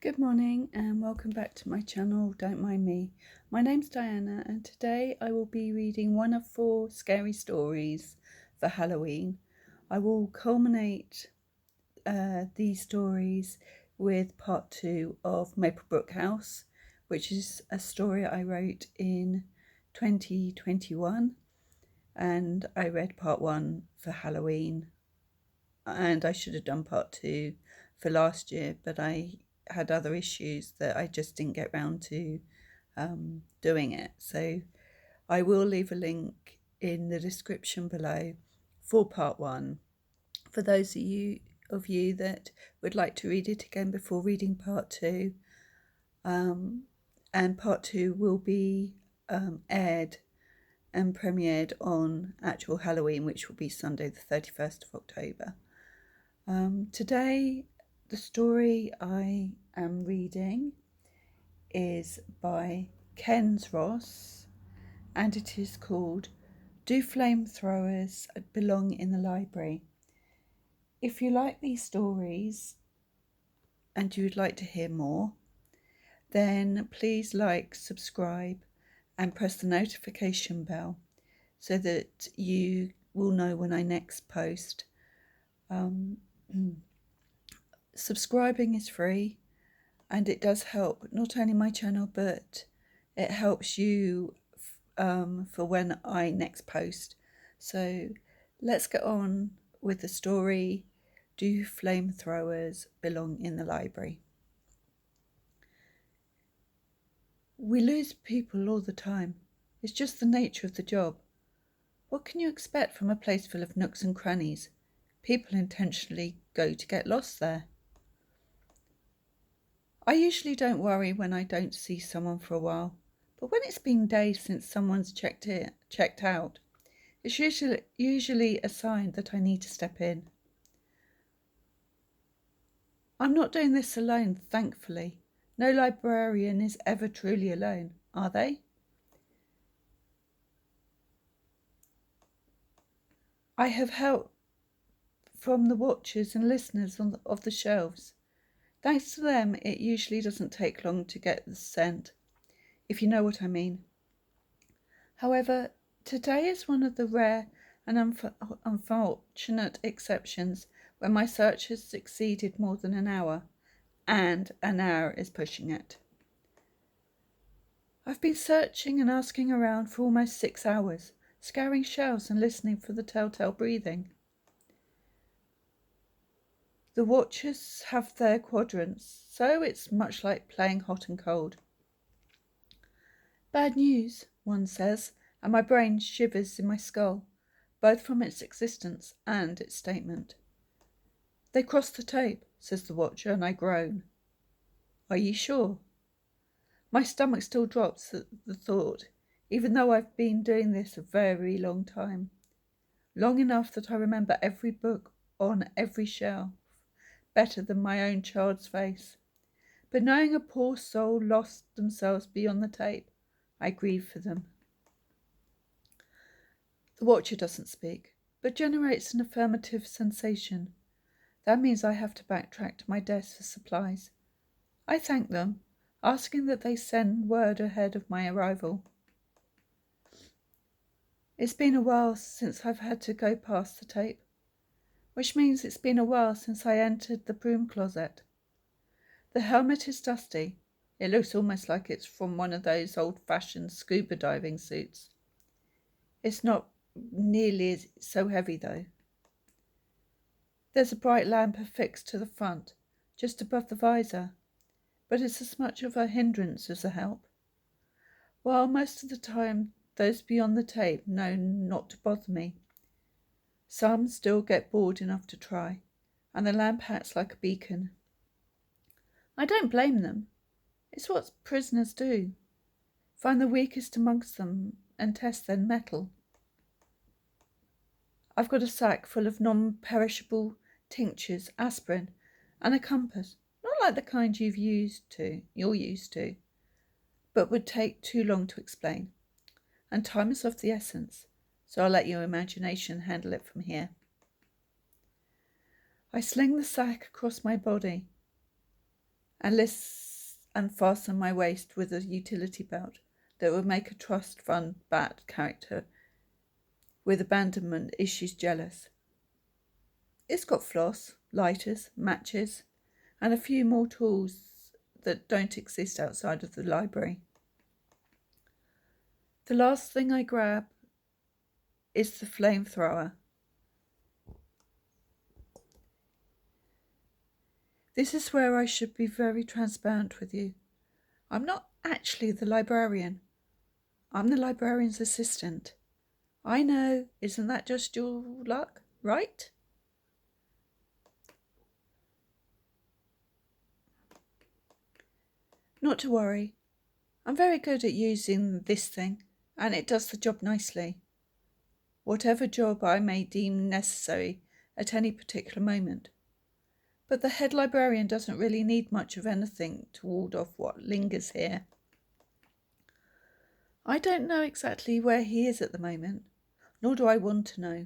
Good morning and welcome back to my channel, Don't Mind Me. My name's Diana and today I will be reading one of 4 scary stories for Halloween. I will culminate these stories with part 2 of Maplebrook House, which is a story I wrote in 2021, and I read part 1 for Halloween, and I should have done part 2 for last year, but I had other issues that I just didn't get round to doing it. So I will leave a link in the description below for part 1 for those of you that would like to read it again before reading part 2. And part 2 will be aired and premiered on actual Halloween, which will be Sunday the 31st of October. Today the story I am reading is by Kenz Ross and it is called Do Flamethrowers Belong in the Library? If you like these stories and you'd like to hear more, then please like, subscribe and press the notification bell so that you will know when I next post. Subscribing is free and it does help not only my channel but it helps you for when I next post. So let's get on with the story. Do flamethrowers belong in the library? We lose people all the time. It's just the nature of the job. What can you expect from a place full of nooks and crannies? People intentionally go to get lost there. I usually don't worry when I don't see someone for a while, but when it's been days since someone's checked out, it's usually a sign that I need to step in. I'm not doing this alone, thankfully. No librarian is ever truly alone, are they? I have help from the watchers and listeners of the shelves. Thanks to them, it usually doesn't take long to get the scent, if you know what I mean. However, today is one of the rare and unfortunate exceptions when my search has succeeded more than an hour, and an hour is pushing it. I've been searching and asking around for almost 6 hours, scouring shelves and listening for the telltale breathing. The watchers have their quadrants, so it's much like playing hot and cold. Bad news, one says, and my brain shivers in my skull, both from its existence and its statement. They crossed the tape, says the watcher, and I groan. Are you sure? My stomach still drops at the thought, even though I've been doing this a very long time. Long enough that I remember every book on every shelf better than my own child's face. But knowing a poor soul lost themselves beyond the tape, I grieve for them. The watcher doesn't speak, but generates an affirmative sensation. That means I have to backtrack to my desk for supplies. I thank them, asking that they send word ahead of my arrival. It's been a while since I've had to go past the tape, which means it's been a while since I entered the broom closet. The helmet is dusty. It looks almost like it's from one of those old-fashioned scuba diving suits. It's not nearly so heavy, though. There's a bright lamp affixed to the front, just above the visor, but it's as much of a hindrance as a help. While most of the time those beyond the tape know not to bother me, some still get bored enough to try, and the lamp acts like a beacon. I don't blame them. It's what prisoners do. Find the weakest amongst them and test their mettle. I've got a sack full of non-perishable tinctures, aspirin, and a compass, not like the kind you're used to, but would take too long to explain. And time is of the essence, so I'll let your imagination handle it from here. I sling the sack across my body and and fasten my waist with a utility belt that would make a trust fund bat character with abandonment issues jealous. It's got floss, lighters, matches, and a few more tools that don't exist outside of the library. The last thing I grab is the flamethrower. This is where I should be very transparent with you. I'm not actually the librarian. I'm the librarian's assistant. I know, isn't that just your luck, right? Not to worry. I'm very good at using this thing, and it does the job nicely. Whatever job I may deem necessary at any particular moment. But the head librarian doesn't really need much of anything to ward off what lingers here. I don't know exactly where he is at the moment, nor do I want to know.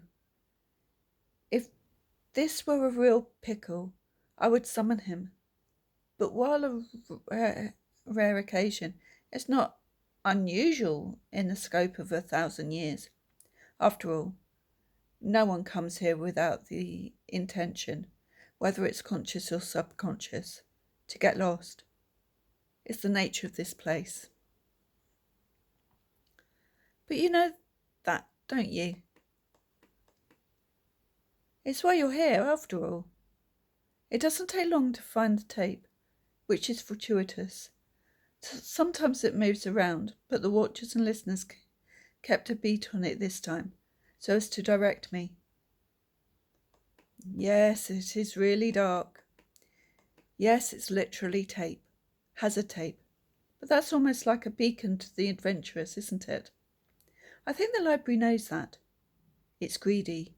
If this were a real pickle, I would summon him. But while a rare occasion, it's not unusual in the scope of 1,000 years. After all, no one comes here without the intention, whether it's conscious or subconscious, to get lost. It's the nature of this place. But you know that, don't you? It's why you're here, after all. It doesn't take long to find the tape, which is fortuitous. Sometimes it moves around, but the watchers and listeners kept a beat on it this time, so as to direct me. Yes, it is really dark. Yes, it's literally tape. Hazard tape. But that's almost like a beacon to the adventurous, isn't it? I think the library knows that. It's greedy,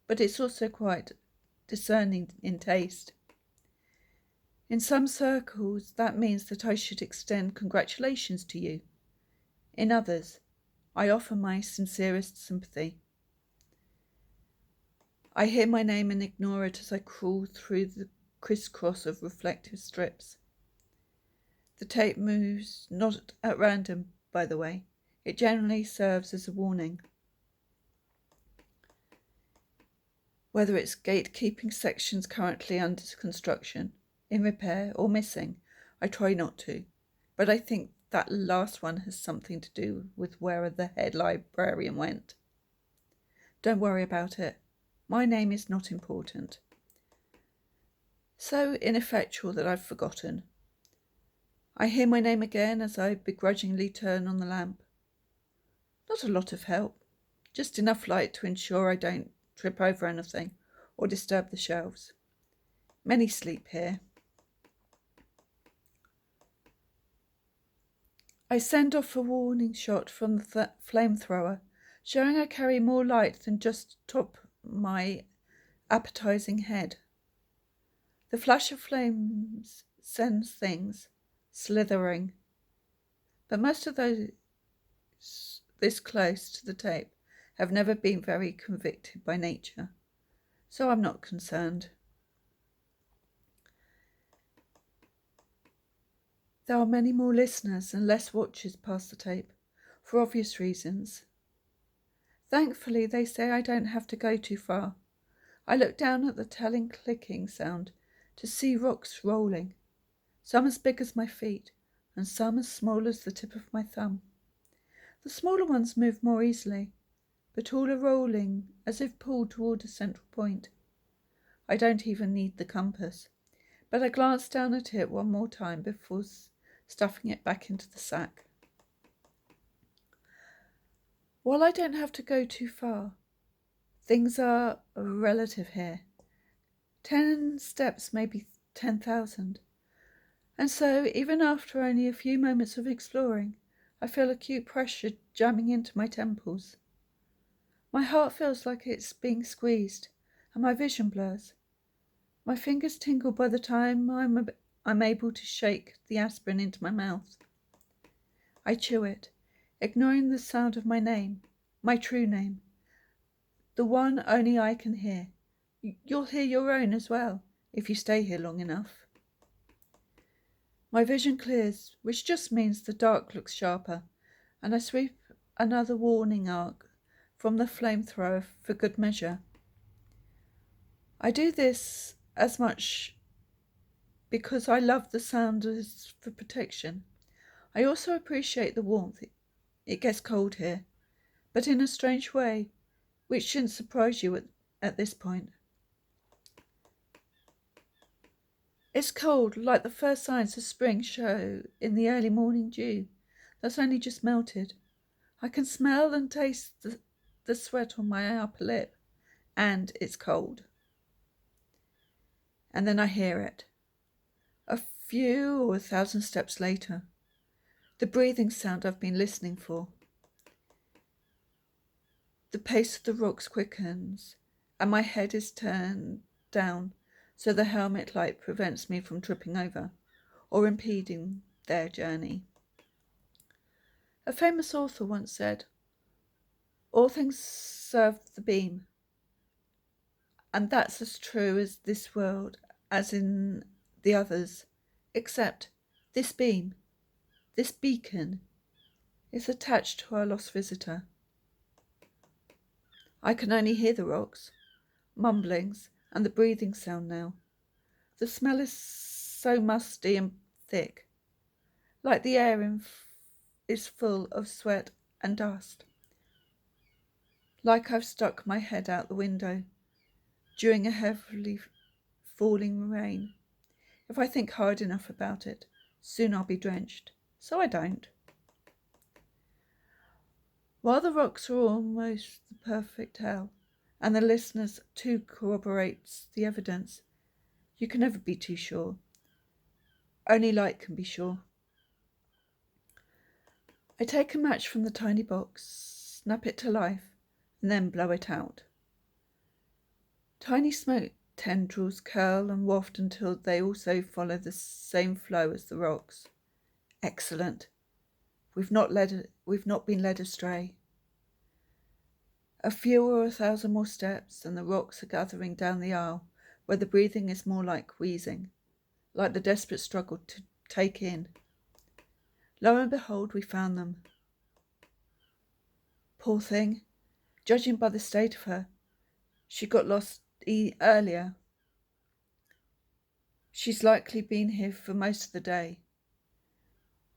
but it's also quite discerning in taste. In some circles, that means that I should extend congratulations to you. In others, I offer my sincerest sympathy. I hear my name and ignore it as I crawl through the crisscross of reflective strips. The tape moves not at random, by the way. It generally serves as a warning. Whether it's gatekeeping sections currently under construction, in repair, or missing, I try not to, but I think that last one has something to do with where the head librarian went. Don't worry about it. My name is not important. So ineffectual that I've forgotten. I hear my name again as I begrudgingly turn on the lamp. Not a lot of help, just enough light to ensure I don't trip over anything or disturb the shelves. Many sleep here. I send off a warning shot from the flamethrower, showing I carry more light than just top my appetizing head. The flash of flames sends things slithering, but most of those this close to the tape have never been very convicted by nature, so I'm not concerned. There are many more listeners and less watchers past the tape, for obvious reasons. Thankfully, they say I don't have to go too far. I look down at the telling clicking sound to see rocks rolling, some as big as my feet and some as small as the tip of my thumb. The smaller ones move more easily, but all are rolling as if pulled toward a central point. I don't even need the compass, but I glance down at it one more time before stuffing it back into the sack. While I don't have to go too far, things are relative here. 10 steps may be 10,000. And so, even after only a few moments of exploring, I feel acute pressure jamming into my temples. My heart feels like it's being squeezed, and my vision blurs. My fingers tingle by the time I'm able to shake the aspirin into my mouth. I chew it, ignoring the sound of my name, my true name, the one only I can hear. You'll hear your own as well, if you stay here long enough. My vision clears, which just means the dark looks sharper, and I sweep another warning arc from the flamethrower for good measure. I do this as much because I love the sound as for protection. I also appreciate the warmth. It gets cold here, but in a strange way, which shouldn't surprise you at this point. It's cold, like the first signs of spring show in the early morning dew that's only just melted. I can smell and taste the sweat on my upper lip, and it's cold. And then I hear it. A few or 1,000 steps later, the breathing sound I've been listening for. The pace of the rocks quickens, and my head is turned down so the helmet light prevents me from tripping over or impeding their journey. A famous author once said, "All things serve the beam," and that's as true as this world as in the others, except this beam, this beacon, is attached to our lost visitor. I can only hear the rocks, mumblings, and the breathing sound now. The smell is so musty and thick, like the air is full of sweat and dust. Like I've stuck my head out the window during a heavily falling rain. If I think hard enough about it, soon I'll be drenched. So I don't. While the rocks are almost the perfect tell, and the listeners too corroborates the evidence, you can never be too sure. Only light can be sure. I take a match from the tiny box, snap it to life, and then blow it out. Tiny smoke tendrils curl and waft until they also follow the same flow as the rocks. Excellent. We've not been led astray. A few or 1,000 more steps, and the rocks are gathering down the aisle, where the breathing is more like wheezing, like the desperate struggle to take in. Lo and behold, we found them. Poor thing. Judging by the state of her, she got lost earlier. She's likely been here for most of the day.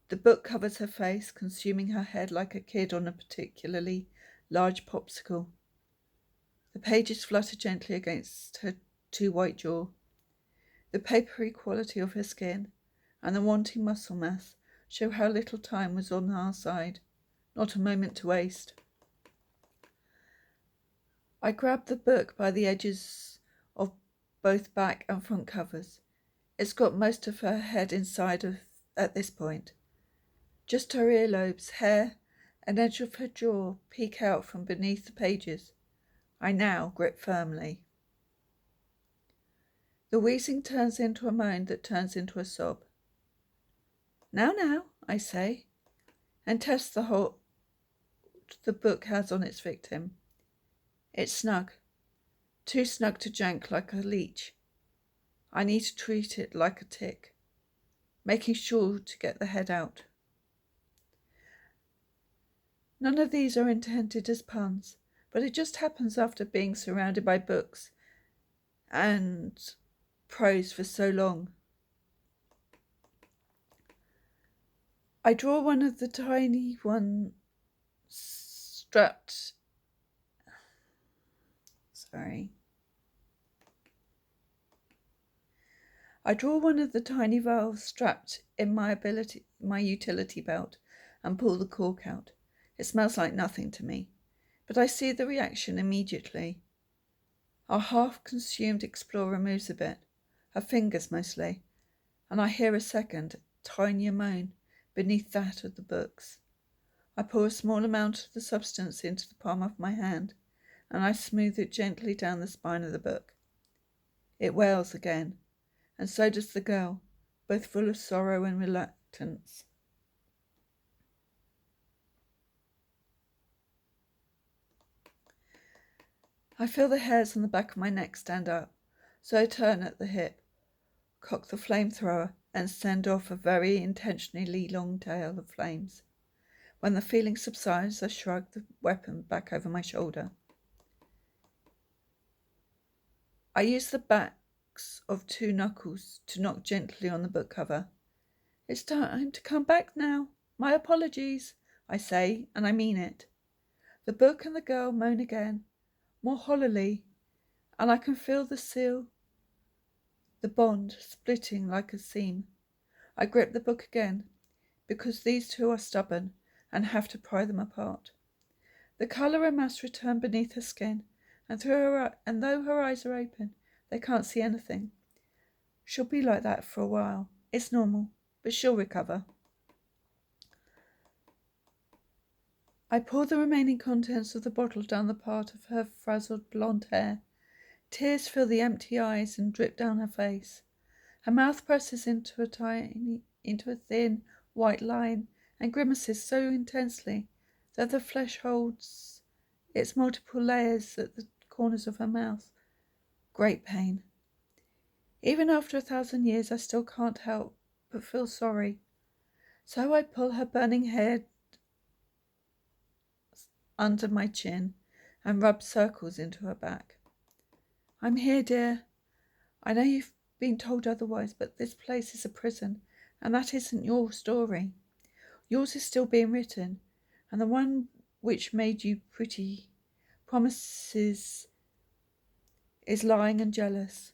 The book covers her face, consuming her head like a kid on a particularly large popsicle. The pages flutter gently against her too white jaw. The papery quality of her skin and the wanting muscle mass show how little time was on our side, not a moment to waste. I grabbed the book by the edges of both back and front covers. It's got most of her head inside of at this point. Just her earlobes, hair, and edge of her jaw peek out from beneath the pages. I now grip firmly. The wheezing turns into a moan that turns into a sob. Now, I say, and test the hold the book has on its victim. It's snug, too snug to jank like a leech. I need to treat it like a tick, making sure to get the head out. None of these are intended as puns, but it just happens after being surrounded by books and prose for so long. I draw one of the tiny ones strapped. I draw one of the tiny valves strapped in my utility belt and pull the cork out. It smells like nothing to me, but I see the reaction immediately. Our half-consumed explorer moves a bit, her fingers mostly, and I hear a second, tinier moan beneath that of the books. I pour a small amount of the substance into the palm of my hand, and I smooth it gently down the spine of the book. It wails again, and so does the girl, both full of sorrow and reluctance. I feel the hairs on the back of my neck stand up, so I turn at the hip, cock the flamethrower, and send off a very intentionally long tail of flames. When the feeling subsides, I shrug the weapon back over my shoulder. I use the backs of 2 knuckles to knock gently on the book cover. It's time to come back now. My apologies, I say, and I mean it. The book and the girl moan again, more hollowly, and I can feel the seal, the bond, splitting like a seam. I grip the book again, because these two are stubborn and have to pry them apart. The colour and mass return beneath her skin, and though her eyes are open, they can't see anything. She'll be like that for a while. It's normal, but she'll recover. I pour the remaining contents of the bottle down the part of her frazzled blonde hair. Tears fill the empty eyes and drip down her face. Her mouth presses into a thin white line and grimaces so intensely that the flesh holds its multiple layers at the corners of her mouth. Great pain. Even after 1,000 years, I still can't help but feel sorry. So I pull her burning head under my chin and rub circles into her back. I'm here, dear. I know you've been told otherwise, but this place is a prison, and that isn't your story. Yours is still being written, and the one which made you pretty promises is lying and jealous.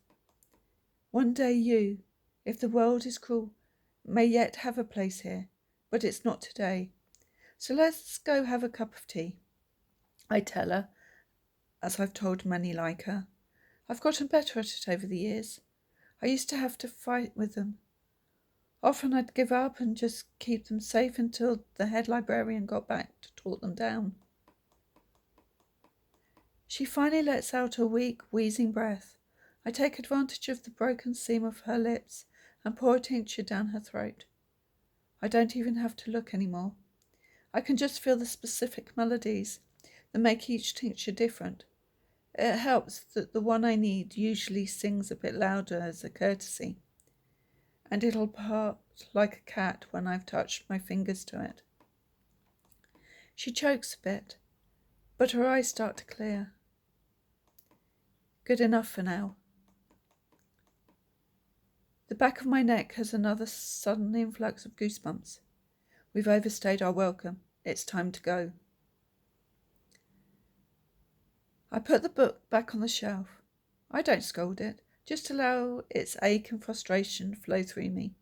One day you, if the world is cruel, may yet have a place here, but it's not today. So let's go have a cup of tea. I tell her, as I've told many like her. I've gotten better at it over the years. I used to have to fight with them. Often I'd give up and just keep them safe until the head librarian got back to talk them down. She finally lets out a weak, wheezing breath. I take advantage of the broken seam of her lips and pour a tincture down her throat. I don't even have to look anymore. I can just feel the specific melodies that make each tincture different. It helps that the one I need usually sings a bit louder as a courtesy, and it'll part like a cat when I've touched my fingers to it. She chokes a bit, but her eyes start to clear. Good enough for now. The back of my neck has another sudden influx of goosebumps. We've overstayed our welcome. It's time to go. I put the book back on the shelf. I don't scold it, just allow its ache and frustration flow through me.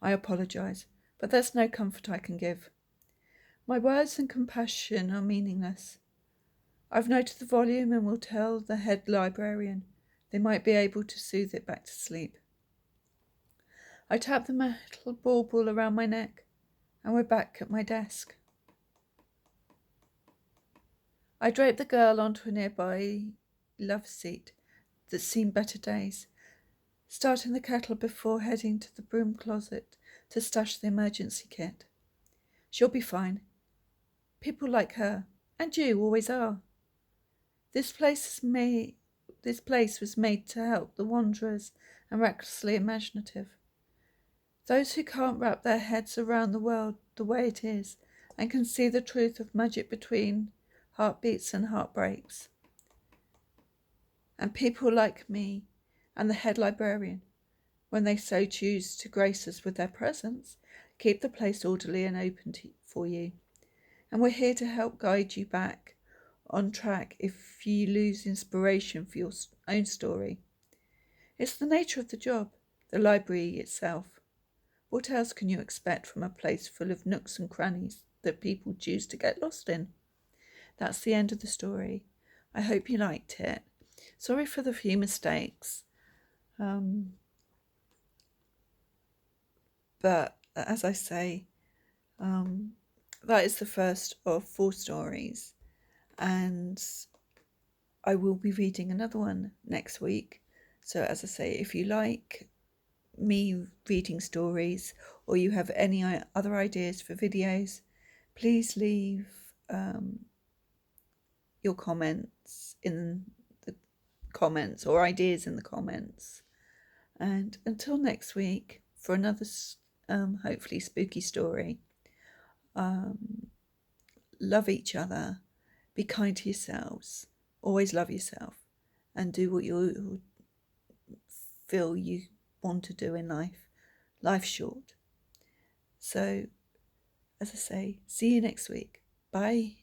I apologise, but there's no comfort I can give. My words and compassion are meaningless. I've noted the volume and will tell the head librarian. They might be able to soothe it back to sleep. I tap the metal bauble around my neck, and we're back at my desk. I drape the girl onto a nearby love seat that's seen better days, starting the kettle before heading to the broom closet to stash the emergency kit. She'll be fine. People like her, and you, always are. This place was made to help the wanderers and recklessly imaginative. Those who can't wrap their heads around the world the way it is and can see the truth of magic between heartbeats and heartbreaks. And people like me and the head librarian, when they so choose to grace us with their presence, keep the place orderly and open for you. And we're here to help guide you back on track if you lose inspiration for your own story. It's the nature of the job, the library itself. What else can you expect from a place full of nooks and crannies that people choose to get lost in? That's the end of the story. I hope you liked it. Sorry for the few mistakes. But as I say, that is the first of 4 stories. And I will be reading another one next week. So as I say, if you like me reading stories or you have any other ideas for videos, please leave your comments in the comments or ideas in the comments. And until next week, for another hopefully spooky story. Love each other, be kind to yourselves, always love yourself, and do what you feel you want to do in life. Life's short. So, as I say, see you next week. Bye.